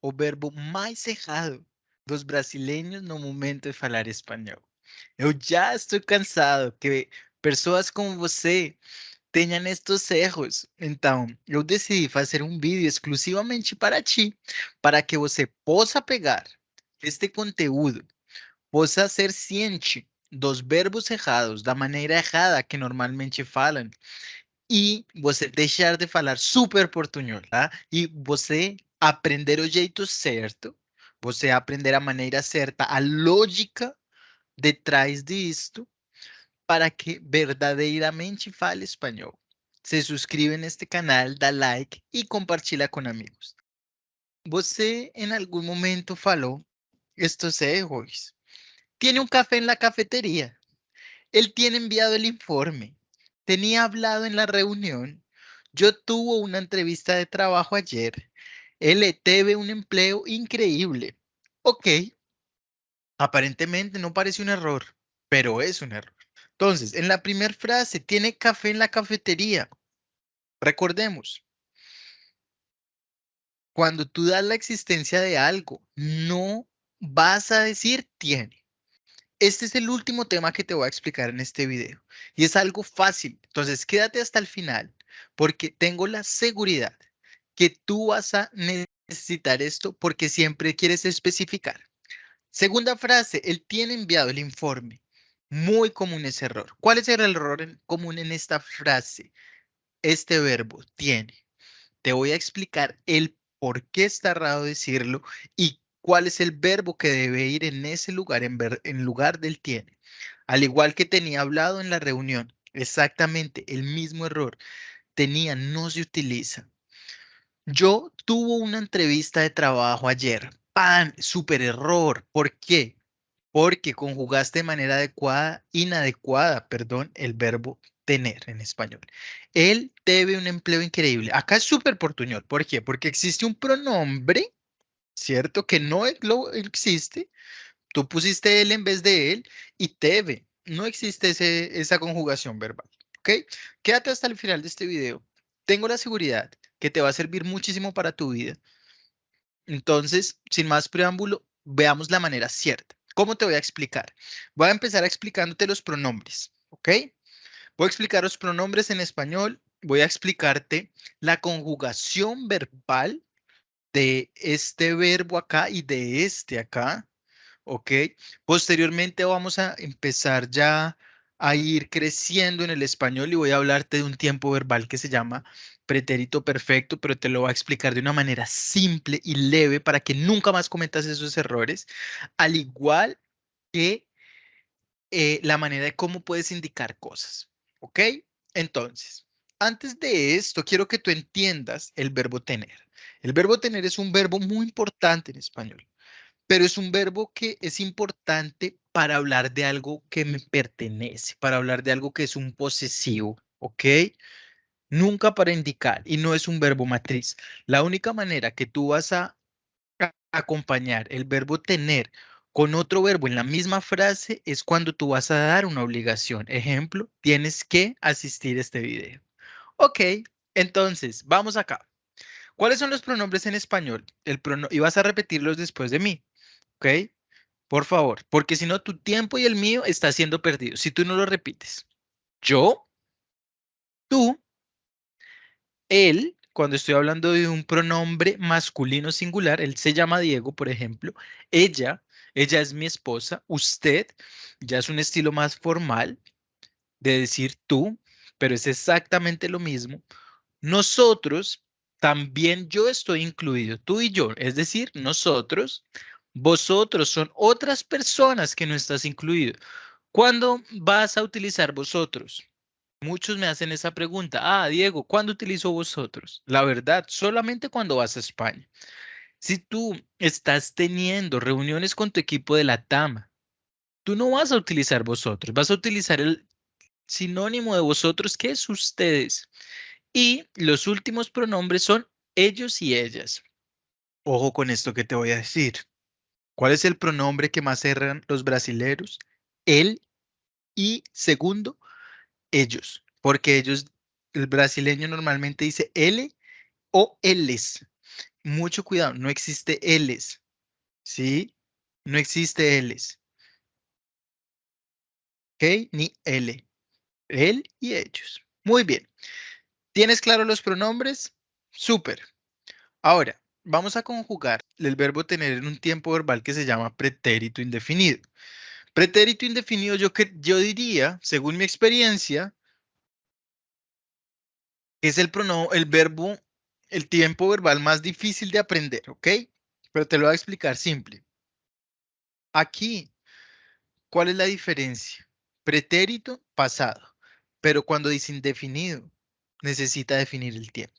o verbo mais errado dos brasileiros no momento de falar espanhol. Eu já estou cansado que pessoas como você tenham estes erros. Então, eu decidi fazer um vídeo exclusivamente para ti, para que você possa pegar este conteúdo, possa ser ciente dos verbos errados, da maneira errada que normalmente falam, e você deixar de falar super portunhol, tá? E você aprender o jeito certo, você aprender a maneira certa, a lógica detrás disto, para que verdadeiramente fale espanhol. Se suscribe neste canal, dá like e compartilha com amigos. Você em algum momento falou estos erros. Tiene un café en la cafetería. Él tiene enviado el informe. Tenía hablado en la reunión. Yo tuve una entrevista de trabajo ayer. Él tuve un empleo increíble. Ok, aparentemente no parece un error, pero es un error. Entonces, en la primera frase, tiene café en la cafetería. Recordemos, cuando tú das la existencia de algo, no vas a decir tiene. Este es el último tema que te voy a explicar en este video y es algo fácil. Entonces, quédate hasta el final porque tengo la seguridad que tú vas a necesitar esto porque siempre quieres especificar. Segunda frase, él tiene enviado el informe. Muy común ese error. ¿Cuál es el error común en esta frase? Este verbo tiene. Te voy a explicar el por qué está errado decirlo y cuál es el verbo que debe ir en ese lugar, en lugar del tiene. Al igual que tenía hablado en la reunión, exactamente el mismo error. Tenía no se utiliza. Yo tuve una entrevista de trabajo ayer. ¡Pan! Súper error. ¿Por qué? Porque conjugaste de manera adecuada, inadecuada, perdón, el verbo tener en español. Él debe un empleo increíble. Acá es súper portuñol. ¿Por qué? Porque existe un pronombre, ¿cierto? Que no existe. Tú pusiste él en vez de él y debe. No existe esa conjugación verbal. ¿Ok? Quédate hasta el final de este video. Tengo la seguridad que te va a servir muchísimo para tu vida. Entonces, sin más preámbulo, veamos la manera cierta. ¿Cómo te voy a explicar? Voy a empezar explicándote los pronombres, ¿ok? Voy a explicar los pronombres en español, voy a explicarte la conjugación verbal de este verbo acá y de este acá, ¿ok? Posteriormente vamos a empezar ya a ir creciendo en el español y voy a hablarte de un tiempo verbal que se llama pretérito perfecto, pero te lo voy a explicar de una manera simple y leve para que nunca más cometas esos errores, al igual que la manera de cómo puedes indicar cosas, ¿ok? Entonces, antes de esto, quiero que tú entiendas el verbo tener. El verbo tener es un verbo muy importante en español, pero es un verbo que es importante para hablar de algo que me pertenece, para hablar de algo que es un posesivo, ¿ok? Nunca para indicar y no es un verbo matriz. La única manera que tú vas a acompañar el verbo tener con otro verbo en la misma frase es cuando tú vas a dar una obligación. Ejemplo, tienes que asistir a este video. Ok, entonces, vamos acá. ¿Cuáles son los pronombres en español? Y vas a repetirlos después de mí. ¿Ok? Por favor, porque si no, tu tiempo y el mío está siendo perdido. Si tú no lo repites. Yo, tú, él, cuando estoy hablando de un pronombre masculino singular, él se llama Diego, por ejemplo. Ella, ella es mi esposa. Usted, ya es un estilo más formal de decir tú, pero es exactamente lo mismo. Nosotros, también yo estoy incluido, tú y yo, es decir, nosotros. Vosotros son otras personas que no estás incluido. ¿Cuándo vas a utilizar vosotros? Muchos me hacen esa pregunta. Ah, Diego, ¿cuándo utilizo vosotros? La verdad, solamente cuando vas a España. Si tú estás teniendo reuniones con tu equipo de la TAM, tú no vas a utilizar vosotros, vas a utilizar el sinónimo de vosotros, que es ustedes. Y los últimos pronombres son ellos y ellas. Ojo con esto que te voy a decir. ¿Cuál es el pronombre que más erran los brasileros? Él y segundo, ellos, porque ellos, el brasileño normalmente dice L o Ls. mucho cuidado, no existe Ls, ¿sí? No existe Ls, ¿ok? Ni L. Él y ellos. Muy bien. ¿Tienes claro los pronombres? Súper. Ahora, vamos a conjugar el verbo tener en un tiempo verbal que se llama pretérito indefinido. Pretérito indefinido, yo diría, según mi experiencia, que es el verbo, el tiempo verbal más difícil de aprender, ¿ok? Pero te lo voy a explicar simple. Aquí, ¿cuál es la diferencia? Pretérito, pasado. Pero cuando dice indefinido, necesita definir el tiempo.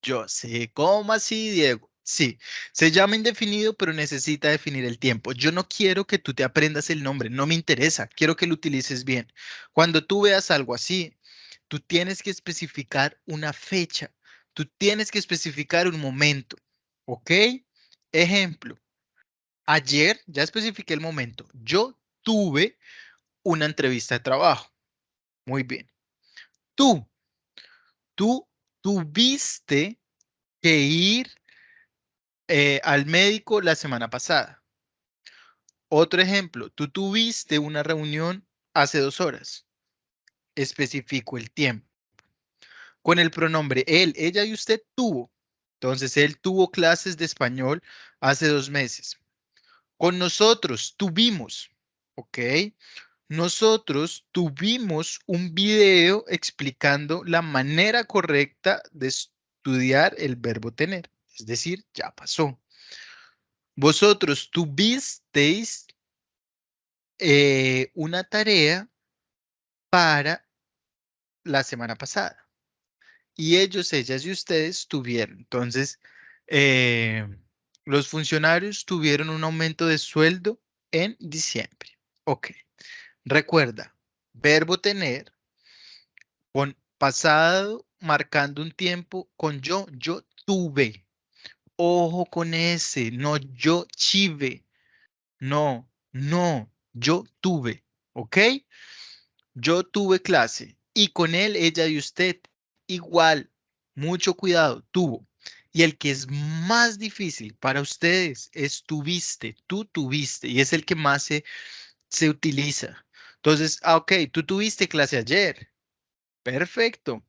Yo sé, ¿cómo así, Diego? Sí, se llama indefinido, pero necesita definir el tiempo. Yo no quiero que tú te aprendas el nombre, no me interesa, quiero que lo utilices bien. Cuando tú veas algo así, tú tienes que especificar una fecha, tú tienes que especificar un momento, ¿ok? Ejemplo, ayer, ya especifiqué el momento, yo tuve una entrevista de trabajo. Muy bien. Tú, tú tuviste que ir al médico la semana pasada. Otro ejemplo, tú tuviste una reunión hace 2 horas. Especifico el tiempo. Con el pronombre él, ella y usted tuvo. Entonces, él tuvo clases de español hace 2 meses. Con nosotros tuvimos, ¿ok? Nosotros tuvimos un video explicando la manera correcta de estudiar el verbo tener. Es decir, ya pasó. Vosotros tuvisteis una tarea para la semana pasada y ellos, ellas y ustedes tuvieron. Entonces, eh, los funcionarios tuvieron un aumento de sueldo en diciembre. Ok, recuerda, verbo tener con pasado marcando un tiempo con yo tuve. Ojo con ese, no yo chive, no, no, yo tuve, ¿ok? Yo tuve clase y con él, ella y usted igual. Mucho cuidado, tuvo. Y el que es más difícil para ustedes es tuviste, tú tuviste, y es el que más se utiliza. Entonces, ok, tú tuviste clase ayer. Perfecto.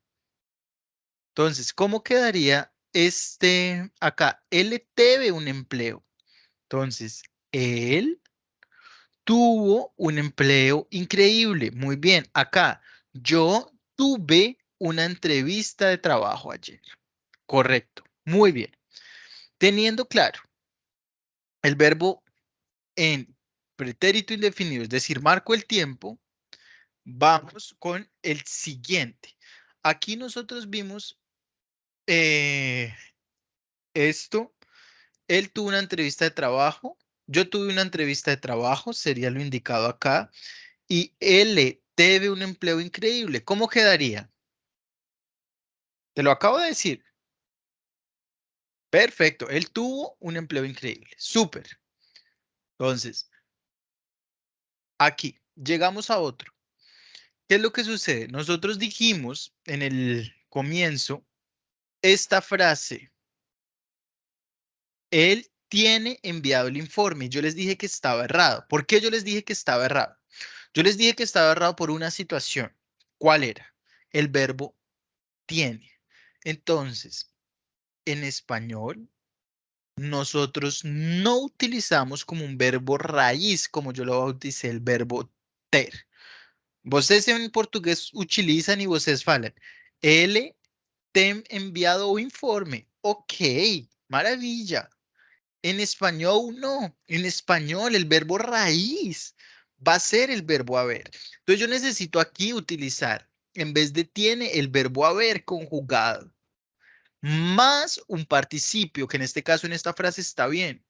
Entonces, ¿cómo quedaría este acá? Él tuvo un empleo. Entonces, él tuvo un empleo increíble. Muy bien. Acá, yo tuve una entrevista de trabajo ayer. Correcto. Muy bien. Teniendo claro el verbo en pretérito indefinido, es decir, marco el tiempo, vamos con el siguiente. Aquí nosotros vimos eh, esto. Él tuvo una entrevista de trabajo. Yo tuve una entrevista de trabajo, sería lo indicado acá. Y él tuvo un empleo increíble. ¿Cómo quedaría? Te lo acabo de decir. Perfecto. Él tuvo un empleo increíble. Súper. Entonces, aquí llegamos a otro. ¿Qué es lo que sucede? Nosotros dijimos en el comienzo esta frase. Él tiene enviado el informe. Yo les dije que estaba errado. ¿Por qué yo les dije que estaba errado? Yo les dije que estaba errado por una situación. ¿Cuál era? El verbo tiene. Entonces, en español, nosotros no utilizamos como un verbo raíz, como yo lo bauticé, el verbo ter. Vocês en portugués utilizan y vocês falan. Ele tem enviado o informe. Ok, maravilla. En español no. En español el verbo raíz va a ser el verbo haber. Entonces yo necesito aquí utilizar, en vez de tiene, el verbo haber conjugado más un participio, que en este caso, en esta frase está bien.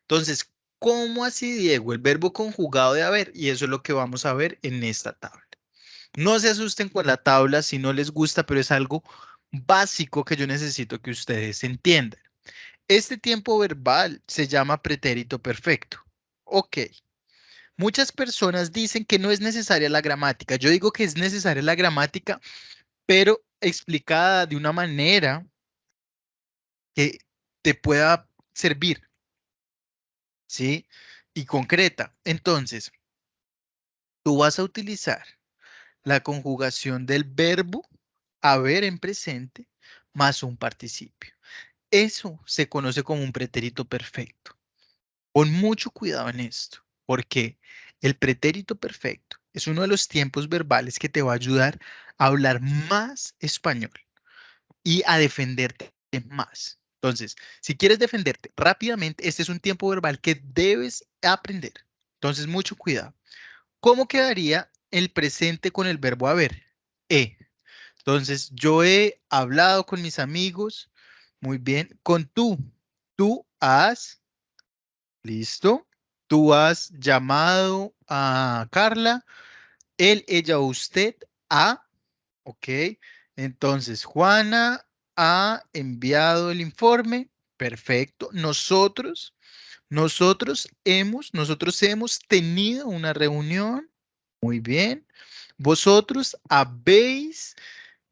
Entonces, ¿cómo así, Diego? El verbo conjugado de haber, y eso es lo que vamos a ver en esta tabla. No se asusten con la tabla si no les gusta, pero es algo básico que yo necesito que ustedes entiendan. Este tiempo verbal se llama pretérito perfecto. Ok. Muchas personas dicen que no es necesaria la gramática. Yo digo que es necesaria la gramática, pero explicada de una manera que te pueda servir, ¿sí? Y concreta. Entonces, tú vas a utilizar la conjugación del verbo haber en presente más un participio. Eso se conoce como un pretérito perfecto. Pon mucho cuidado en esto, porque el pretérito perfecto es uno de los tiempos verbales que te va a ayudar a hablar más español y a defenderte más. Entonces, si quieres defenderte rápidamente, este es un tiempo verbal que debes aprender. Entonces, mucho cuidado. ¿Cómo quedaría el presente con el verbo haber? He. Entonces, yo he hablado con mis amigos. Muy bien. Con tú. Tú has. Listo. Tú has llamado a Carla. Él, ella o usted ha. Ok. Entonces, Juana ha enviado el informe. Perfecto. Nosotros hemos tenido una reunión. Muy bien. Vosotros habéis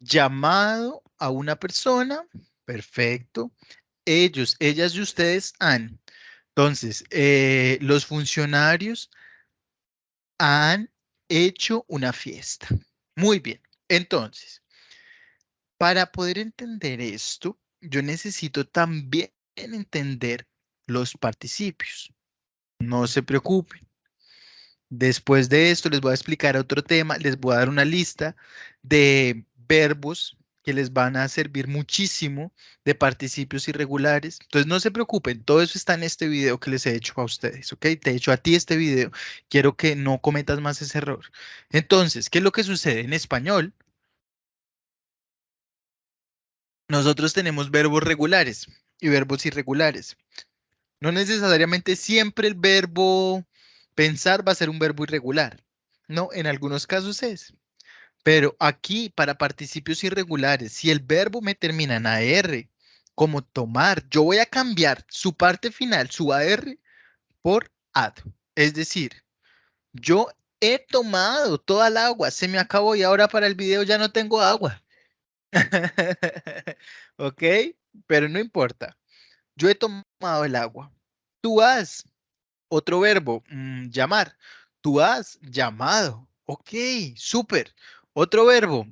llamado a una persona. Perfecto. Ellos, ellas y ustedes han. Entonces, los funcionarios han hecho una fiesta. Muy bien. Entonces, para poder entender esto, yo necesito también entender los participios. No se preocupen. Después de esto les voy a explicar otro tema, les voy a dar una lista de verbos que les van a servir muchísimo de participios irregulares. Entonces no se preocupen, todo eso está en este video que les he hecho a ustedes, ¿ok? Te he hecho a ti este video, quiero que no cometas más ese error. Entonces, ¿qué es lo que sucede en español? Nosotros tenemos verbos regulares y verbos irregulares. No necesariamente siempre el verbo pensar va a ser un verbo irregular. No, en algunos casos es. Pero aquí, para participios irregulares, si el verbo me termina en AR, como tomar, yo voy a cambiar su parte final, su AR, por AD. Es decir, yo he tomado toda el agua, se me acabó y ahora para el video ya no tengo agua. ¿Ok? Pero no importa. Yo he tomado el agua. Tú has. Otro verbo, llamar. Tú has llamado. Ok, súper. Otro verbo.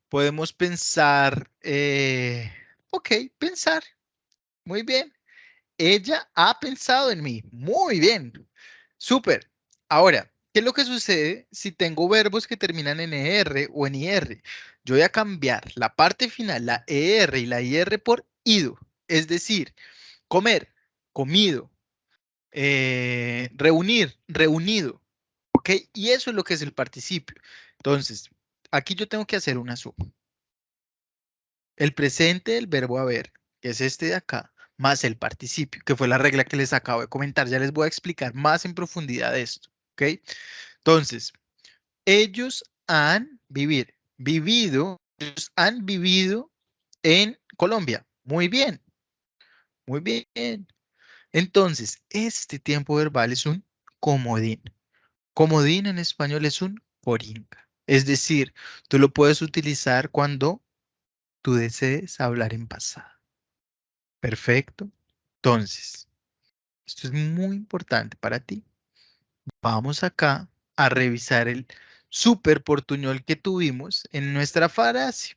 Podemos pensar. Ok, pensar. Muy bien. Ella ha pensado en mí. Muy bien. Súper. Ahora, ¿qué es lo que sucede si tengo verbos que terminan en ER o en IR? Yo voy a cambiar la parte final, la ER y la IR por ido. Es decir, comer, comido. Reunir, reunido, ¿ok? Y eso es lo que es el participio. Entonces, aquí yo tengo que hacer una suma. El presente del verbo haber, que es este de acá, más el participio, que fue la regla que les acabo de comentar. Ya les voy a explicar más en profundidad esto, ¿ok? Entonces, ellos han ellos han vivido en Colombia. Muy bien, muy bien. Entonces, este tiempo verbal es un comodín. Comodín en español es un coringa. Es decir, tú lo puedes utilizar cuando tú desees hablar en pasado. Perfecto. Entonces, esto es muy importante para ti. Vamos acá a revisar el super portuñol que tuvimos en nuestra frase.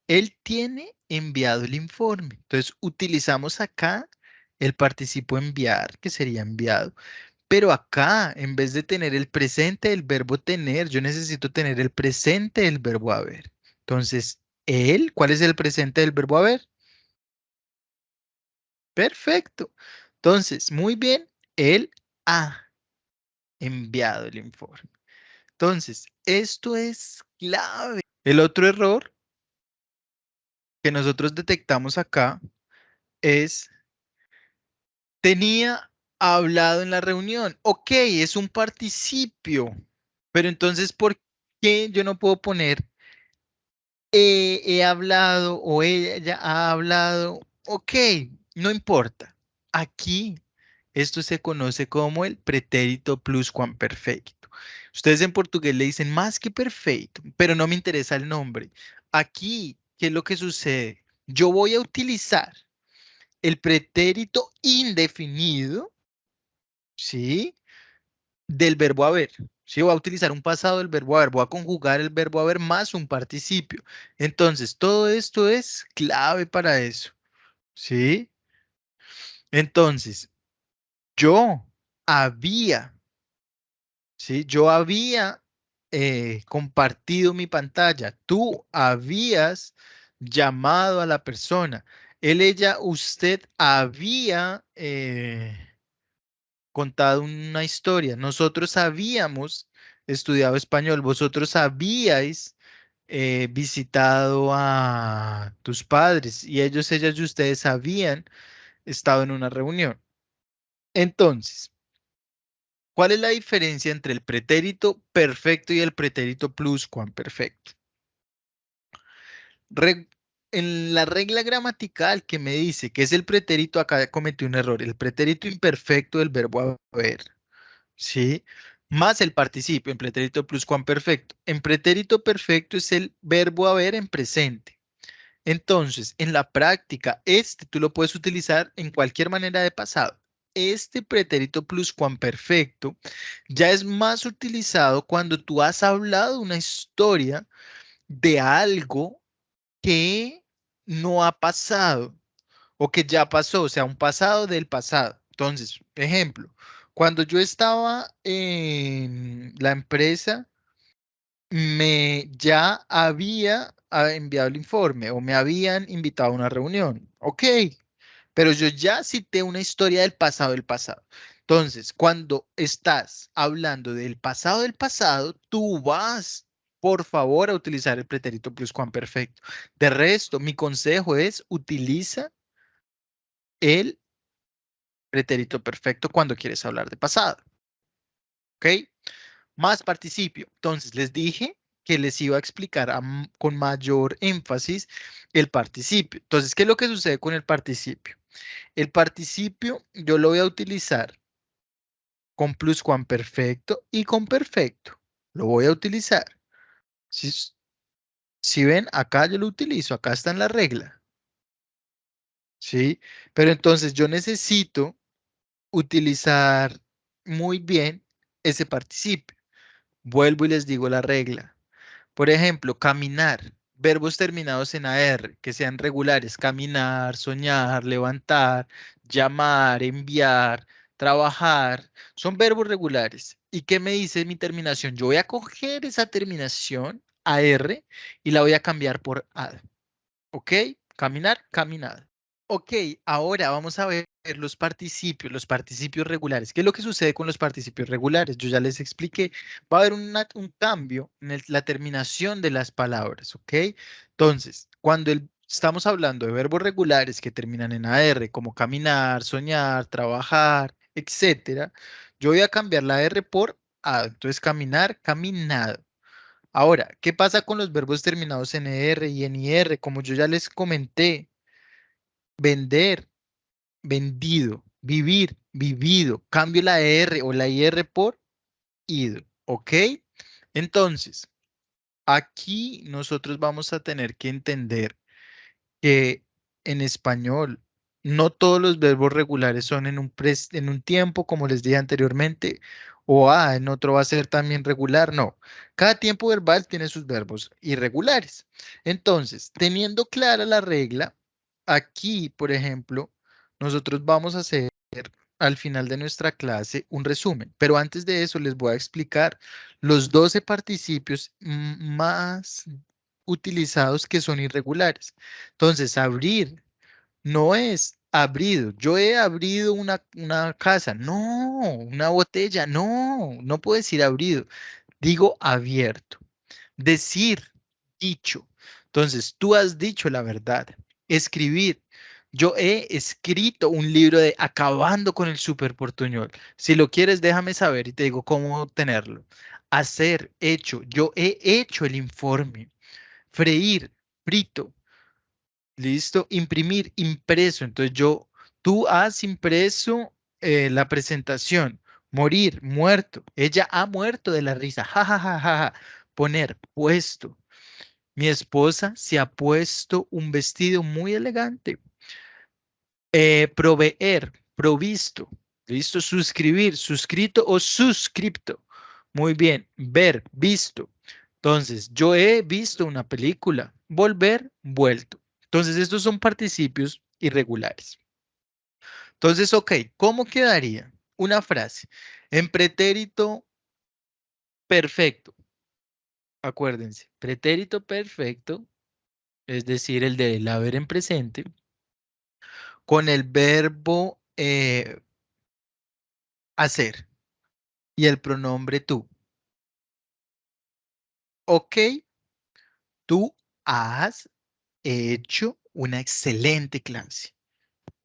Él tiene enviado el informe. Entonces, utilizamos acá el participo enviar, que sería enviado. Pero acá, en vez de tener el presente del verbo tener, yo necesito tener el presente del verbo haber. Entonces, él, ¿cuál es el presente del verbo haber? Perfecto. Entonces, muy bien, él ha enviado el informe. Entonces, esto es clave. El otro error que nosotros detectamos acá es tenía hablado en la reunión. Ok, es un participio. Pero entonces, ¿por qué yo no puedo poner he hablado o ella ha hablado? Ok, no importa. Aquí esto se conoce como el pretérito pluscuamperfecto. Ustedes en portugués le dicen más que perfecto, pero no me interesa el nombre. Aquí, ¿qué es lo que sucede? Yo voy a utilizar el pretérito indefinido, ¿sí? Del verbo haber. Sí, voy a utilizar un pasado del verbo haber, voy a conjugar el verbo haber más un participio. Entonces, todo esto es clave para eso, ¿sí? Entonces, yo había, ¿sí? Yo había compartido mi pantalla. Tú habías llamado a la persona. Él, ella, usted había contado una historia. Nosotros habíamos estudiado español. Vosotros habíais visitado a tus padres y ellos, ellas y ustedes habían estado en una reunión. Entonces, ¿cuál es la diferencia entre el pretérito perfecto y el pretérito pluscuamperfecto? Reg- en la regla gramatical que me dice que es el pretérito, acá cometí un error, el pretérito imperfecto del verbo haber, ¿sí? Más el participio en pretérito pluscuamperfecto. En pretérito perfecto es el verbo haber en presente. Entonces, en la práctica, este tú lo puedes utilizar en cualquier manera de pasado. Este pretérito pluscuamperfecto ya es más utilizado cuando tú has hablado una historia de algo que no ha pasado o que ya pasó, o sea, un pasado del pasado. Entonces, ejemplo, cuando yo estaba en la empresa, me ya había enviado el informe o me habían invitado a una reunión. Ok, pero yo ya cité una historia del pasado del pasado. Entonces, cuando estás hablando del pasado, tú vas, por favor, a utilizar el pretérito pluscuamperfecto. De resto, mi consejo es utiliza el pretérito perfecto cuando quieres hablar de pasado. ¿Ok? Más participio. Entonces, les dije que les iba a explicar con mayor énfasis el participio. Entonces, ¿qué es lo que sucede con el participio? El participio yo lo voy a utilizar con pluscuamperfecto y con perfecto. Lo voy a utilizar. Si, si ven, acá yo lo utilizo, acá está en la regla. ¿Sí? Pero entonces yo necesito utilizar muy bien ese participio. Vuelvo y les digo la regla. Por ejemplo, caminar. Verbos terminados en AR, que sean regulares. Caminar, soñar, levantar, llamar, enviar, trabajar. Son verbos regulares. ¿Y qué me dice mi terminación? Yo voy a coger esa terminación, AR, y la voy a cambiar por AD. ¿Ok? Caminar, caminado. Ok, ahora vamos a ver los participios regulares. ¿Qué es lo que sucede con los participios regulares? Yo ya les expliqué. Va a haber un cambio en la terminación de las palabras, ¿ok? Entonces, cuando estamos hablando de verbos regulares que terminan en AR, como caminar, soñar, trabajar, etcétera, yo voy a cambiar la R por A. Entonces, caminar, caminado. Ahora, ¿qué pasa con los verbos terminados en ER y en IR? Como yo ya les comenté, vender, vendido, vivir, vivido. Cambio la R o la IR por ido, ¿ok? Entonces, aquí nosotros vamos a tener que entender que en español no todos los verbos regulares son en un tiempo, como les dije anteriormente, o en otro va a ser también regular. No, cada tiempo verbal tiene sus verbos irregulares. Entonces, teniendo clara la regla, aquí, por ejemplo, nosotros vamos a hacer al final de nuestra clase un resumen, pero antes de eso les voy a explicar los 12 participios más utilizados que son irregulares. Entonces, abrir no es abrido. Yo he abrido una casa. No, una botella. No, no puedo decir abrido. Digo abierto. Decir, dicho. Entonces, tú has dicho la verdad. Escribir. Yo he escrito un libro de Acabando con el Superportuñol. Si lo quieres, déjame saber y te digo cómo obtenerlo. Hacer, hecho. Yo he hecho el informe. Freír, frito. Listo. Imprimir, impreso. Entonces tú has impreso la presentación. Morir, muerto. Ella ha muerto de la risa. Ja, ja, ja, ja, ja. Poner, puesto. Mi esposa se ha puesto un vestido muy elegante. Proveer, provisto. ¿Listo? Suscribir, suscrito o suscripto. Muy bien. Ver, visto. Entonces, yo he visto una película. Volver, vuelto. Entonces, estos son participios irregulares. Entonces, ok, ¿cómo quedaría una frase en pretérito perfecto? Acuérdense, pretérito perfecto, es decir, el del haber en presente, con el verbo hacer y el pronombre tú. Ok, tú has hecho una excelente clase.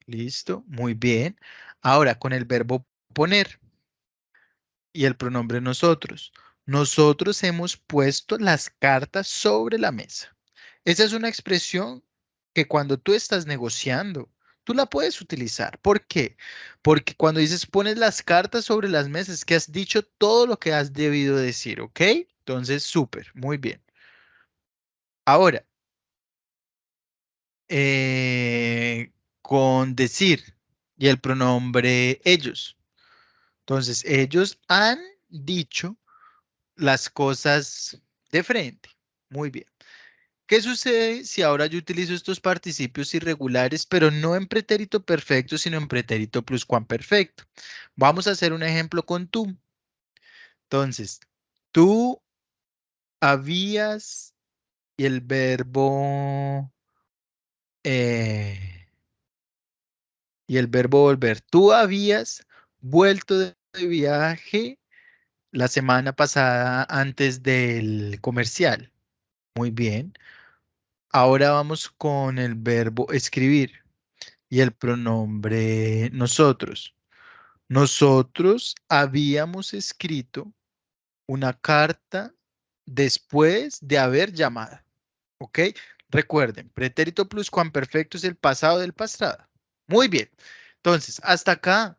¿Listo? Muy bien. Ahora, con el verbo poner y el pronombre nosotros. Nosotros hemos puesto las cartas sobre la mesa. Esa es una expresión que cuando tú estás negociando, tú la puedes utilizar. ¿Por qué? Porque cuando dices pones las cartas sobre las mesas, que has dicho todo lo que has debido decir, ¿ok? Entonces, súper, muy bien. Ahora, con decir y el pronombre ellos. Entonces, ellos han dicho las cosas de frente. Muy bien. ¿Qué sucede si ahora yo utilizo estos participios irregulares, pero no en pretérito perfecto, sino en pretérito pluscuamperfecto? Vamos a hacer un ejemplo con tú. Entonces, tú habías y el verbo eh, volver. Tú habías vuelto de viaje la semana pasada antes del comercial. Muy bien. Ahora vamos con el verbo escribir y el pronombre nosotros. Nosotros habíamos escrito una carta después de haber llamado. ¿Ok? Recuerden, pretérito pluscuamperfecto es el pasado del pasado. Muy bien. Entonces, hasta acá.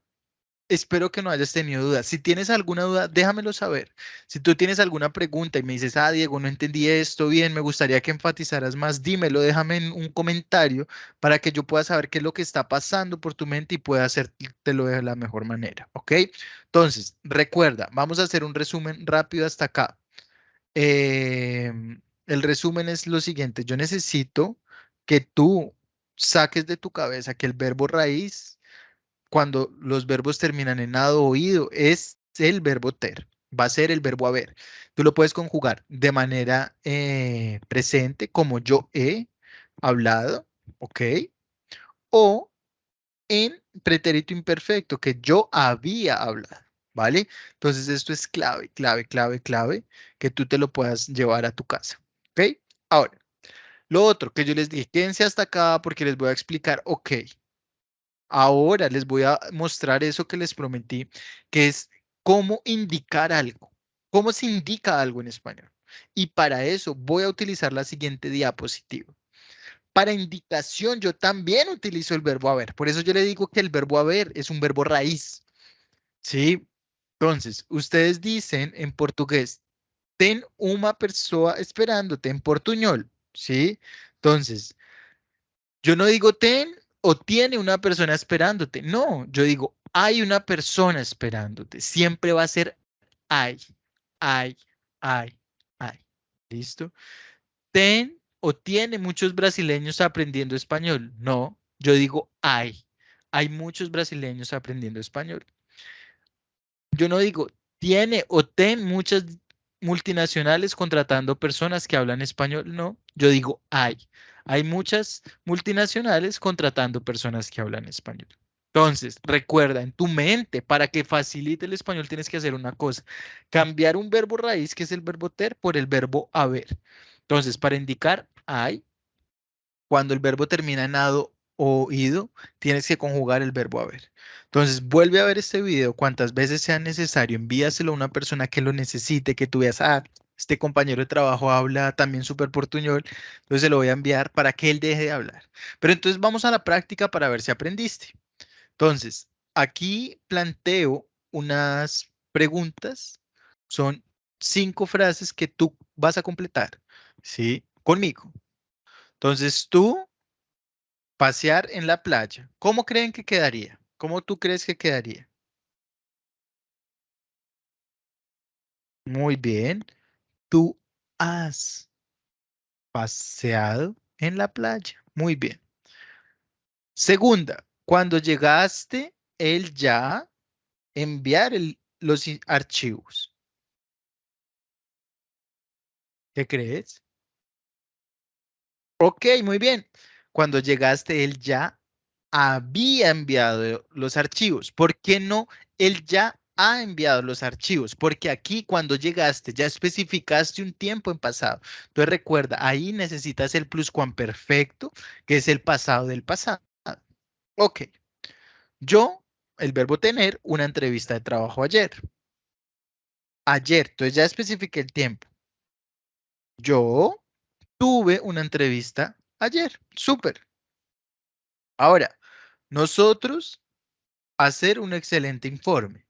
Espero que no hayas tenido dudas. Si tienes alguna duda, déjamelo saber. Si tú tienes alguna pregunta y me dices, ah, Diego, no entendí esto bien, me gustaría que enfatizaras más, dímelo, déjame en un comentario para que yo pueda saber qué es lo que está pasando por tu mente y pueda hacértelo de la mejor manera, ¿ok? Entonces, recuerda, vamos a hacer un resumen rápido hasta acá. El resumen es lo siguiente, yo necesito que tú saques de tu cabeza que el verbo raíz cuando los verbos terminan en ado o ido, es el verbo ter, va a ser el verbo haber. Tú lo puedes conjugar de manera presente, como yo he hablado, ¿ok? O en pretérito imperfecto, que yo había hablado, ¿vale? Entonces esto es clave, clave, clave, clave, que tú te lo puedas llevar a tu casa, ¿ok? Ahora, lo otro que yo les dije, quédense hasta acá porque les voy a explicar, ok. Ahora les voy a mostrar eso que les prometí, que es cómo indicar algo, cómo se indica algo en español. Y para eso voy a utilizar la siguiente diapositiva. Para indicación yo también utilizo el verbo haber. Por eso yo le digo que el verbo haber es un verbo raíz. ¿Sí? Entonces, ustedes dicen en portugués, ten una persona esperándote en portuñol. ¿Sí? Entonces, yo no digo ten o tiene una persona esperándote. No, yo digo hay una persona esperándote. Siempre va a ser hay, hay, hay, hay. ¿Listo? Ten o tiene muchos brasileños aprendiendo español. No, yo digo hay. Hay muchos brasileños aprendiendo español. Yo no digo tiene o ten muchas multinacionales contratando personas que hablan español. No, yo digo hay. Hay muchas multinacionales contratando personas que hablan español. Entonces, recuerda, en tu mente, para que facilite el español, tienes que hacer una cosa, cambiar un verbo raíz, que es el verbo ter, por el verbo haber. Entonces, para indicar hay, cuando el verbo termina en ado o ido, tienes que conjugar el verbo haber. Entonces, vuelve a ver este video cuantas veces sea necesario, envíaselo a una persona que lo necesite, que tú veas, ah, este compañero de trabajo habla también súper portuñol, entonces se lo voy a enviar para que él deje de hablar. Pero entonces vamos a la práctica para ver si aprendiste. Entonces, aquí planteo unas preguntas, son 5 frases que tú vas a completar, ¿sí? Conmigo. Entonces, tú pasear en la playa. ¿Cómo creen que quedaría? ¿Cómo tú crees que quedaría? Muy bien. Tú has paseado en la playa. Muy bien. Segunda, cuando llegaste, él ya enviar los archivos. ¿Qué crees? Ok, muy bien. Cuando llegaste, él ya había enviado los archivos. ¿Por qué no? Él ya ha enviado los archivos, porque aquí cuando llegaste ya especificaste un tiempo en pasado. Entonces recuerda, ahí necesitas el pluscuamperfecto, que es el pasado del pasado. Ok, yo, el verbo tener, una entrevista de trabajo ayer. Ayer, entonces ya especifiqué el tiempo. Yo tuve una entrevista ayer. Súper. Ahora, nosotros hacer un excelente informe.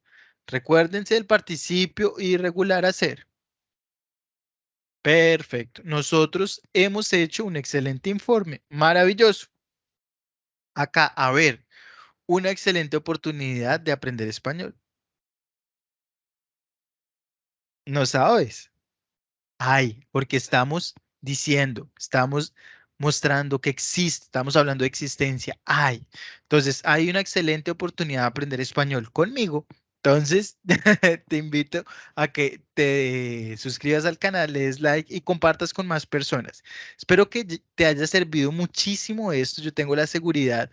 Recuérdense el participio irregular hacer. Perfecto. Nosotros hemos hecho un excelente informe. Maravilloso. Acá, a ver, una excelente oportunidad de aprender español. ¿No sabes? Ay, porque estamos diciendo, estamos mostrando que existe, estamos hablando de existencia. Ay, entonces hay una excelente oportunidad de aprender español conmigo. Entonces, te invito a que te suscribas al canal, le des like y compartas con más personas. Espero que te haya servido muchísimo esto. Yo tengo la seguridad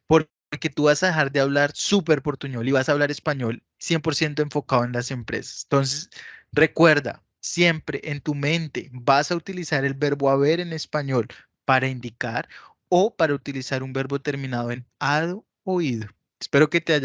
porque tú vas a dejar de hablar súper portuñol y vas a hablar español 100% enfocado en las empresas. Entonces, recuerda, siempre en tu mente vas a utilizar el verbo haber en español para indicar o para utilizar un verbo terminado en ado o ido. Espero que te haya